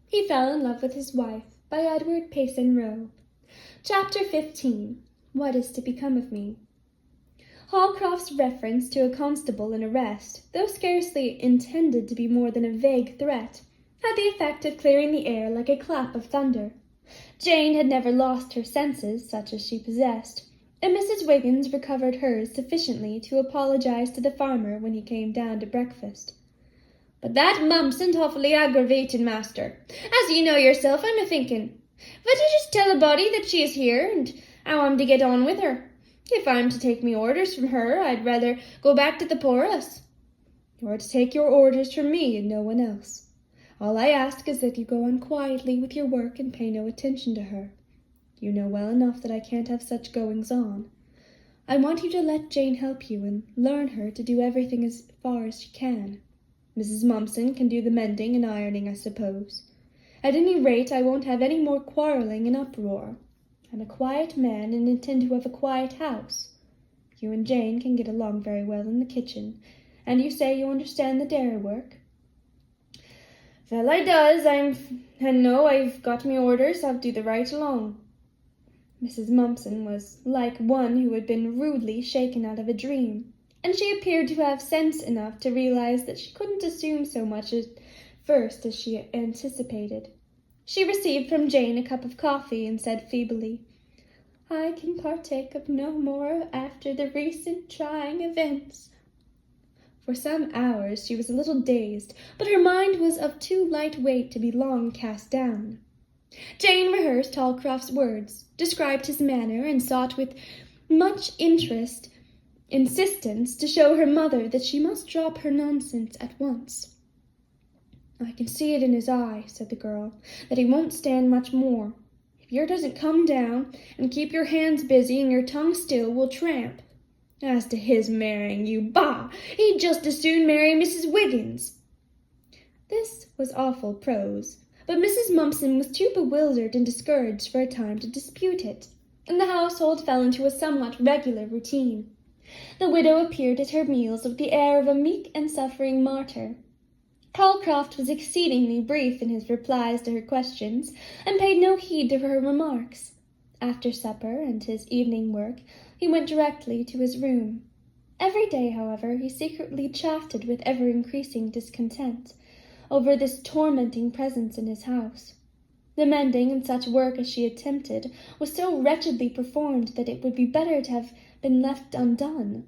He Fell in Love with His Wife by 𝚲𝚑𝚊𝚡. Chapter 15. What is to Become of Me? Holcroft's reference to a constable in arrest, though scarcely intended to be more than a vague threat, had the effect of clearing the air like a clap of thunder. Jane had never lost her senses, such as she possessed, and Mrs. Wiggins recovered hers sufficiently to apologize to the farmer when he came down to breakfast. "But that Mumpson's awfully aggravating, master. As you know yourself, I'm a-thinking. Would you just tell a body that she is here, and how I'm to get on with her? If I'm to take me orders from her, I'd rather go back to the poorhouse." "You're to take your orders from me and no one else. All I ask is that you go on quietly with your work and pay no attention to her. You know well enough that I can't have such goings-on. I want you to let Jane help you and learn her to do everything as far as she can. Mrs. Mumpson can do the mending and ironing, I suppose. At any rate, I won't have any more quarrelling and uproar. I'm a quiet man and intend to have a quiet house. You and Jane can get along very well in the kitchen, and you say you understand the dairy work?" "Well, I does. And no, I've got me orders. I'll do the right along." Mrs. Mumpson was like one who had been rudely shaken out of a dream, and she appeared to have sense enough to realize that she couldn't assume so much at first as she anticipated. She received from Jane a cup of coffee and said feebly, "I can partake of no more after the recent trying events." For some hours she was a little dazed, but her mind was of too light weight to be long cast down. Jane rehearsed Holcroft's words, described his manner, and sought with much insistence to show her mother that she must drop her nonsense at once. "I can see it in his eye," said the girl, "that he won't stand much more. If yer doesn't come down and keep your hands busy and your tongue still, we'll tramp. As to his marrying you, bah! He'd just as soon marry Mrs. Wiggins." This was awful prose, but Mrs. Mumpson was too bewildered and discouraged for a time to dispute it, and the household fell into a somewhat regular routine. The widow appeared at her meals with the air of a meek and suffering martyr. Holcroft was exceedingly brief in his replies to her questions, and paid no heed to her remarks. After supper and his evening work, he went directly to his room. Every day, however, he secretly chafed with ever-increasing discontent over this tormenting presence in his house. The mending and such work as she attempted was so wretchedly performed that it would be better to have been left undone.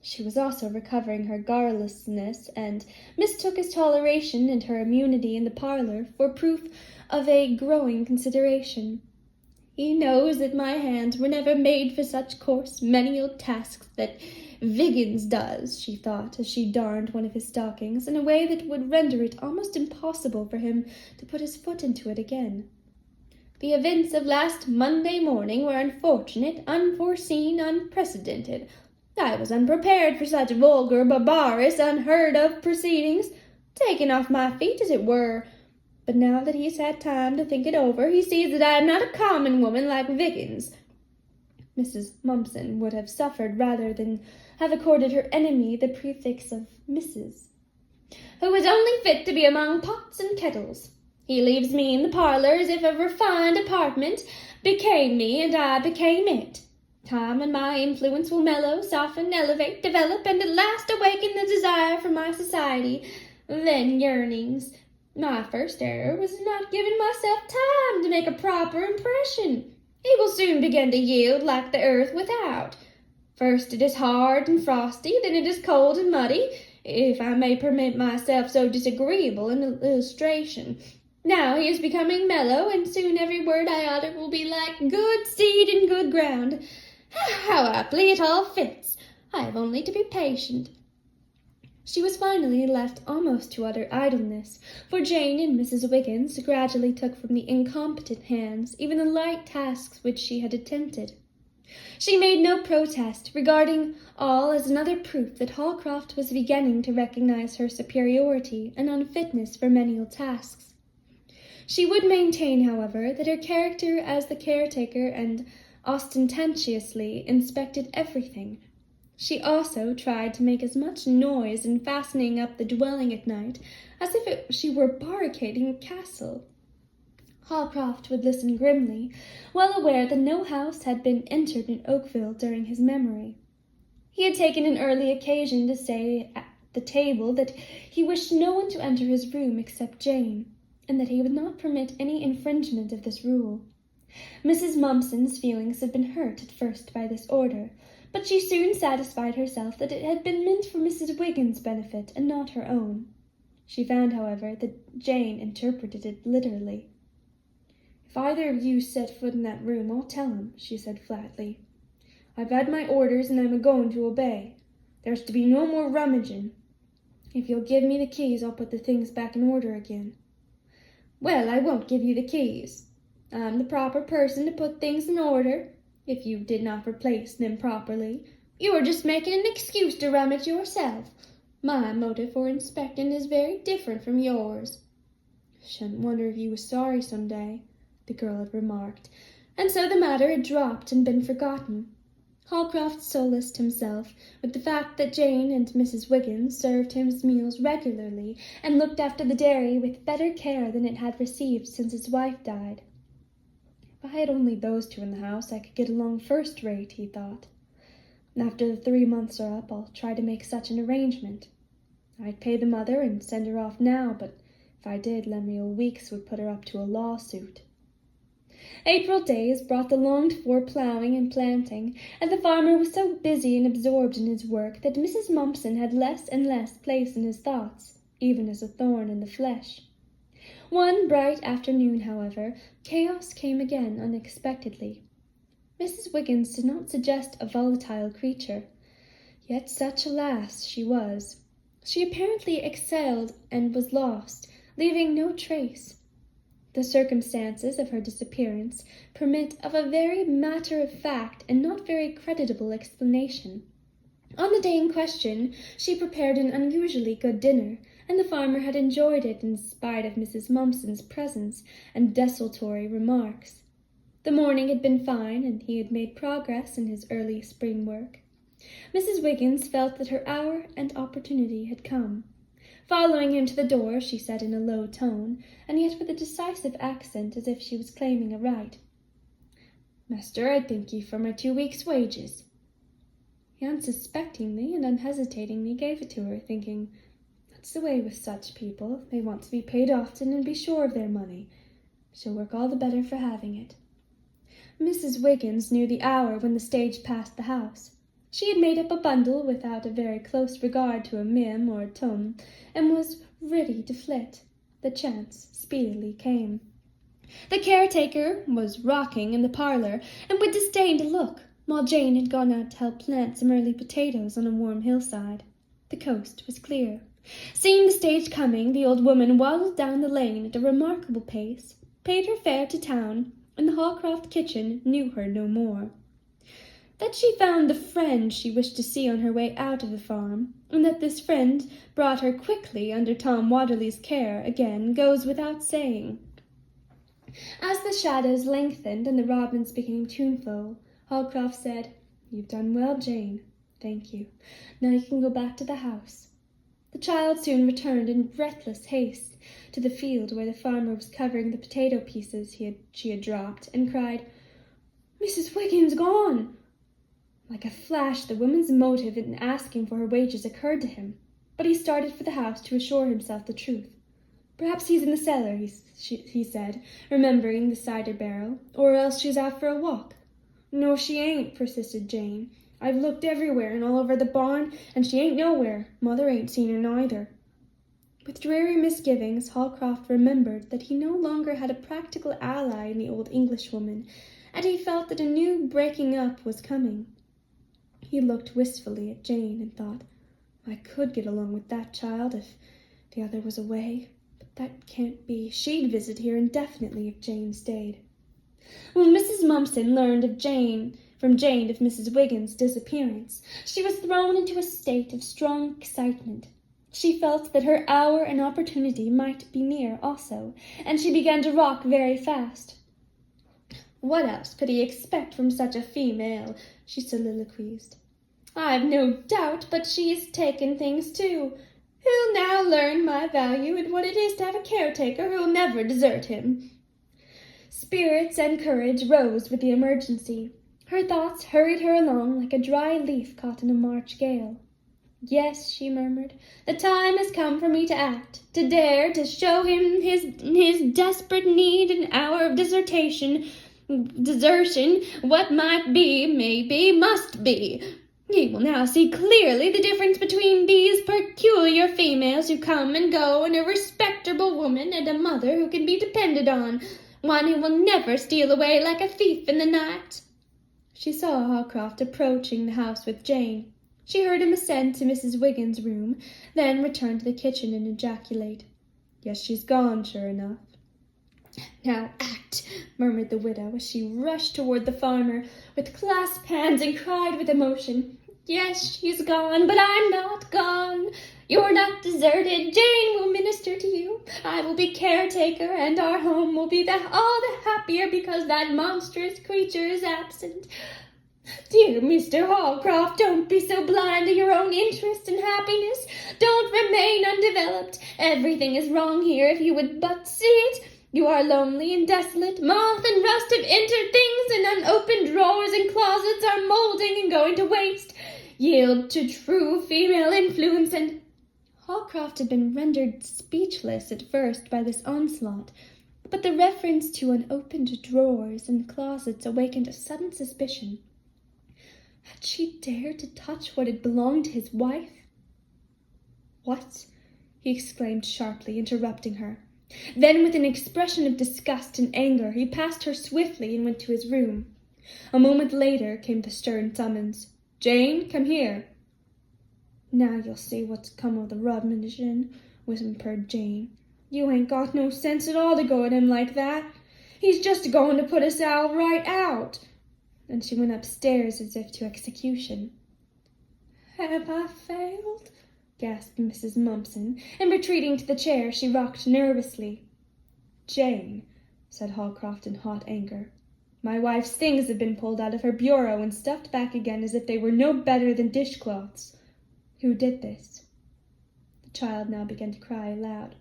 She was also recovering her garrulousness, and mistook his toleration and her immunity in the parlor for proof of a growing consideration. "He knows that my hands were never made for such coarse menial tasks that Viggins does," she thought, as she darned one of his stockings in a way that would render it almost impossible for him to put his foot into it again. "The events of last Monday morning were unfortunate, unforeseen, unprecedented. I was unprepared for such vulgar, barbarous, unheard-of proceedings, taken off my feet, as it were. But now that he's had time to think it over, he sees that I am not a common woman like Viggins." Mrs. Mumpson would have suffered rather than have accorded her enemy the prefix of Mrs. "Who is only fit to be among pots and kettles. He leaves me in the parlor as if a refined apartment became me and I became it. Time and my influence will mellow, soften, elevate, develop, and at last awaken the desire for my society, then yearnings. My first error was in not giving myself time to make a proper impression. He will soon begin to yield like the earth without. First it is hard and frosty, then it is cold and muddy, if I may permit myself so disagreeable an illustration. Now he is becoming mellow, and soon every word I utter will be like good seed in good ground. How aptly it all fits! I have only to be patient." She was finally left almost to utter idleness, for Jane and Mrs. Wiggins gradually took from the incompetent hands even the light tasks which she had attempted. She made no protest, regarding all as another proof that Holcroft was beginning to recognize her superiority and unfitness for menial tasks. She would maintain, however, that her character as the caretaker and ostentatiously inspected everything. She also tried to make as much noise in fastening up the dwelling at night as if she were barricading a castle. Holcroft would listen grimly, well aware that no house had been entered in Oakville during his memory. He had taken an early occasion to say at the table that he wished no one to enter his room except Jane, and that he would not permit any infringement of this rule. Mrs. Mumpson's feelings had been hurt at first by this order, but she soon satisfied herself that it had been meant for Mrs. Wiggin's benefit and not her own. She found, however, that Jane interpreted it literally. "If either of you set foot in that room, I'll tell 'em," she said flatly. "I've had my orders, and I'm a-going to obey. There's to be no more rummaging. If you'll give me the keys, I'll put the things back in order again." "Well, I won't give you the keys. I'm the proper person to put things in order. If you did not replace them properly, you are just making an excuse to rummage yourself. My motive for inspecting is very different from yours." "Shouldn't wonder if you was sorry some day," the girl had remarked, and so the matter had dropped and been forgotten. Holcroft solaced himself with the fact that Jane and Mrs. Wiggins served him his meals regularly and looked after the dairy with better care than it had received since his wife died. "If I had only those two in the house, I could get along first-rate," he thought. "After the 3 months are up, I'll try to make such an arrangement. I'd pay the mother and send her off now, but if I did, Lemuel Weeks would put her up to a lawsuit." April days brought the longed-for ploughing and planting, and the farmer was so busy and absorbed in his work that Mrs. Mumpson had less and less place in his thoughts, even as a thorn in the flesh. One bright afternoon, however, chaos came again unexpectedly. Mrs. Wiggins did not suggest a volatile creature, yet such a lass she was. She apparently excelled and was lost, leaving no trace. The circumstances of her disappearance permit of a very matter-of-fact and not very creditable explanation. On the day in question, she prepared an unusually good dinner, and the farmer had enjoyed it in spite of Mrs. Mumpson's presence and desultory remarks. The morning had been fine, and he had made progress in his early spring work. Mrs. Wiggins felt that her hour and opportunity had come. Following him to the door, she said in a low tone, and yet with a decisive accent as if she was claiming a right, "Master, I thank ye for my 2 weeks' wages." He unsuspectingly and unhesitatingly gave it to her, thinking, "That's the way with such people. They want to be paid often and be sure of their money. She'll work all the better for having it." Mrs. Wiggins knew the hour when the stage passed the house. She had made up a bundle without a very close regard to a mim or a tum, and was ready to flit. The chance speedily came. The caretaker was rocking in the parlor, and would disdain to look, while Jane had gone out to help plant some early potatoes on a warm hillside. The coast was clear. Seeing the stage coming, the old woman waddled down the lane at a remarkable pace, paid her fare to town, and the Holcroft kitchen knew her no more. That she found the friend she wished to see on her way out of the farm, and that this friend brought her quickly under Tom Watterly's care again, goes without saying. As the shadows lengthened and the robins became tuneful, Holcroft said, "You've done well, Jane. Thank you. Now you can go back to the house." The child soon returned in breathless haste to the field where the farmer was covering the potato pieces she had dropped, and cried, "Mrs. Wiggins gone!" Like a flash, the woman's motive in asking for her wages occurred to him, but he started for the house to assure himself the truth. "Perhaps he's in the cellar," he said, remembering the cider barrel, "or else she's out for a walk." "No, she ain't," persisted Jane. "I've looked everywhere and all over the barn, and she ain't nowhere. Mother ain't seen her neither." With dreary misgivings, Holcroft remembered that he no longer had a practical ally in the old Englishwoman, and he felt that a new breaking up was coming. He looked wistfully at Jane and thought, "I could get along with that child if the other was away, but that can't be. She'd visit here indefinitely if Jane stayed." When Mrs. Mumpson learned from Jane of Mrs. Wiggins' disappearance, she was thrown into a state of strong excitement. She felt that her hour and opportunity might be near also, and she began to rock very fast. "What else could he expect from such a female?" she soliloquized. "I've no doubt but she's taken things too. He'll now learn my value and what it is to have a caretaker who'll never desert him." spirits and courage rose with the emergency. Her thoughts hurried her along like a dry leaf caught in a March gale. "Yes," she murmured, "the time has come for me to act, to dare to show him his desperate need, an hour of desertion, what might be, may be, must be. He will now see clearly the difference between these peculiar females who come and go, and a respectable woman and a mother who can be depended on, one who will never steal away like a thief in the night." She saw Holcroft approaching the house with Jane. She heard him ascend to Mrs. Wiggin's room, then return to the kitchen and ejaculate, "Yes, she's gone, sure enough." "Now act," murmured the widow, as she rushed toward the farmer with clasped hands and cried with emotion, "Yes, she's gone, but I'm not gone. You're not deserted. Jane will minister to you. I will be caretaker, and our home will be all the happier because that monstrous creature is absent. Dear Mr. Holcroft, don't be so blind to your own interest and happiness. Don't remain undeveloped. Everything is wrong here if you would but see it. You are lonely and desolate. Moth and rust have entered things, and unopened drawers and closets are molding and going to waste. Yield to true female influence and—" Holcroft had been rendered speechless at first by this onslaught, but the reference to unopened drawers and closets awakened a sudden suspicion. Had she dared to touch what had belonged to his wife? "What?" he exclaimed sharply, interrupting her. Then, with an expression of disgust and anger, he passed her swiftly and went to his room. A moment later came the stern summons, "Jane, come here." "Now you'll see what's come of the rummaging," whispered Jane. "You ain't got no sense at all to go at him like that. He's just going to put us all right out." And she went upstairs as if to execution. "Have I failed?" gasped Mrs. Mumpson, and retreating to the chair, she rocked nervously. "Jane," said Holcroft in hot anger, "my wife's things have been pulled out of her bureau and stuffed back again as if they were no better than dishcloths. Who did this?" The child now began to cry aloud.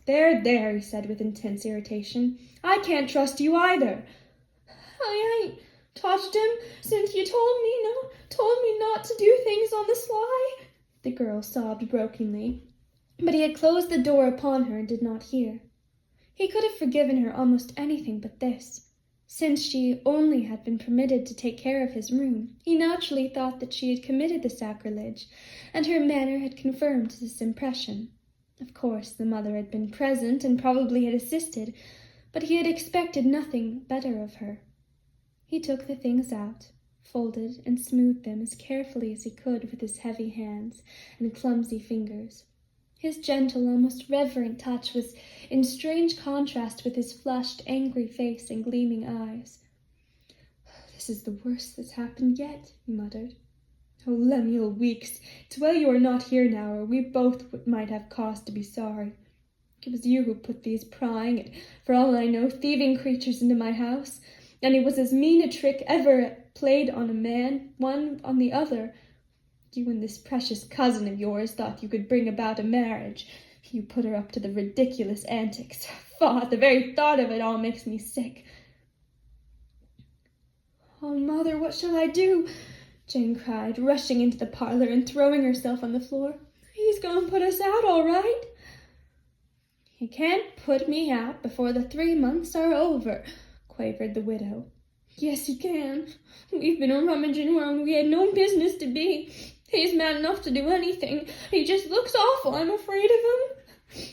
"There, there," he said with intense irritation. "I can't trust you either." "I ain't touched him since you told me not to do things on the sly," the girl sobbed brokenly. But he had closed the door upon her and did not hear. He could have forgiven her almost anything but this. Since she only had been permitted to take care of his room, he naturally thought that she had committed the sacrilege, and her manner had confirmed this impression. Of course, the mother had been present and probably had assisted, but he had expected nothing better of her. He took the things out, folded and smoothed them as carefully as he could with his heavy hands and clumsy fingers. His gentle, almost reverent touch was in strange contrast with his flushed, angry face and gleaming eyes. "This is the worst that's happened yet," he muttered. "Oh, Lemuel Weeks, it's well you are not here now, or we both might have cause to be sorry. It was you who put these prying and, for all I know, thieving creatures into my house, and it was as mean a trick ever played on a man, one on the other. You and this precious cousin of yours thought you could bring about a marriage. You put her up to the ridiculous antics. Faugh, the very thought of it all makes me sick." "Oh, Mother, what shall I do?" Jane cried, rushing into the parlor and throwing herself on the floor. "He's going to put us out, all right." "He can't put me out before the 3 months are over," quavered the widow. "Yes, he can. We've been rummaging where we had no business to be. He's mad enough to do anything. He just looks awful. I'm afraid of him."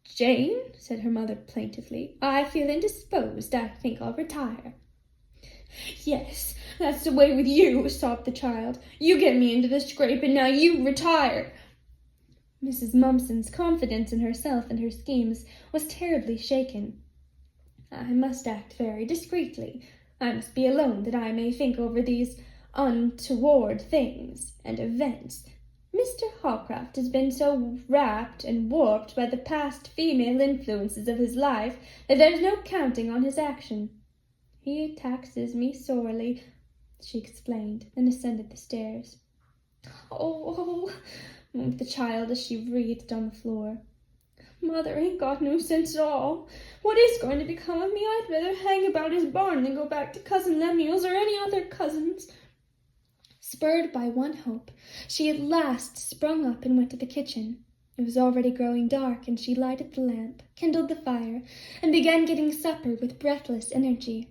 "Jane," said her mother plaintively, "I feel indisposed. I think I'll retire." "Yes, that's the way with you," sobbed the child. "You get me into the scrape, and now you retire." Mrs. Mumpson's confidence in herself and her schemes was terribly shaken. "I must act very discreetly. I must be alone that I may think over these untoward things and events. Mr. Holcroft has been so wrapped and warped by the past female influences of his life that there's no counting on his action. He taxes me sorely," she explained, and ascended the stairs. "Oh," moaned the child as she writhed on the floor. Mother ain't got no sense at all. What is going to become of me? I'd rather hang about his barn than go back to Cousin Lemuel's or any other cousins. Spurred by one hope, she at last sprung up and went to the kitchen. It was already growing dark, and she lighted the lamp, kindled the fire, and began getting supper with breathless energy.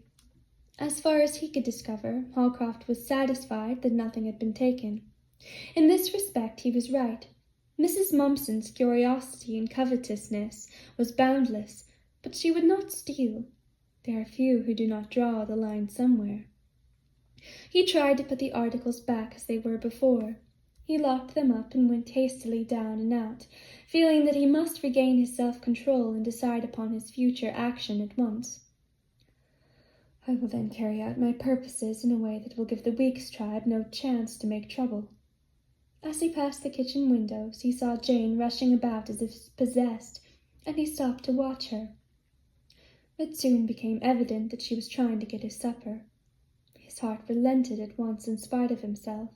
As far as he could discover, Holcroft was satisfied that nothing had been taken. In this respect he was right. Mrs. Mumpson's curiosity and covetousness was boundless, but she would not steal. There are few who do not draw the line somewhere. He tried to put the articles back as they were before. He locked them up and went hastily down and out, feeling that he must regain his self-control and decide upon his future action at once. I will then carry out my purposes in a way that will give the Weeks tribe no chance to make trouble. As he passed the kitchen windows, he saw Jane rushing about as if possessed, and he stopped to watch her. It soon became evident that she was trying to get his supper. His heart relented at once in spite of himself.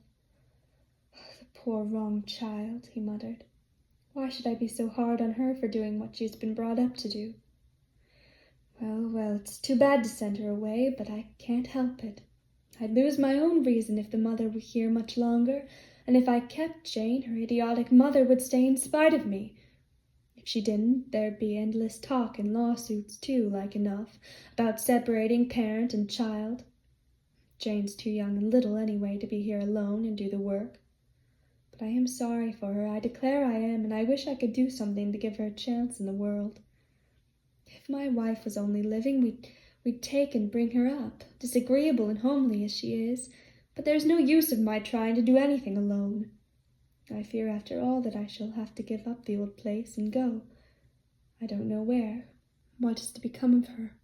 The poor wrong child, he muttered. Why should I be so hard on her for doing what she's been brought up to do? Well, it's too bad to send her away, but I can't help it. I'd lose my own reason if the mother were here much longer, and if I kept Jane, her idiotic mother would stay in spite of me. If she didn't, there'd be endless talk and lawsuits, too, like enough, about separating parent and child. Jane's too young and little, anyway, to be here alone and do the work. But I am sorry for her, I declare I am, and I wish I could do something to give her a chance in the world. If my wife was only living, we'd take and bring her up, disagreeable and homely as she is, but there's no use of my trying to do anything alone. I fear after all that I shall have to give up the old place and go. I don't know where. What is to become of her?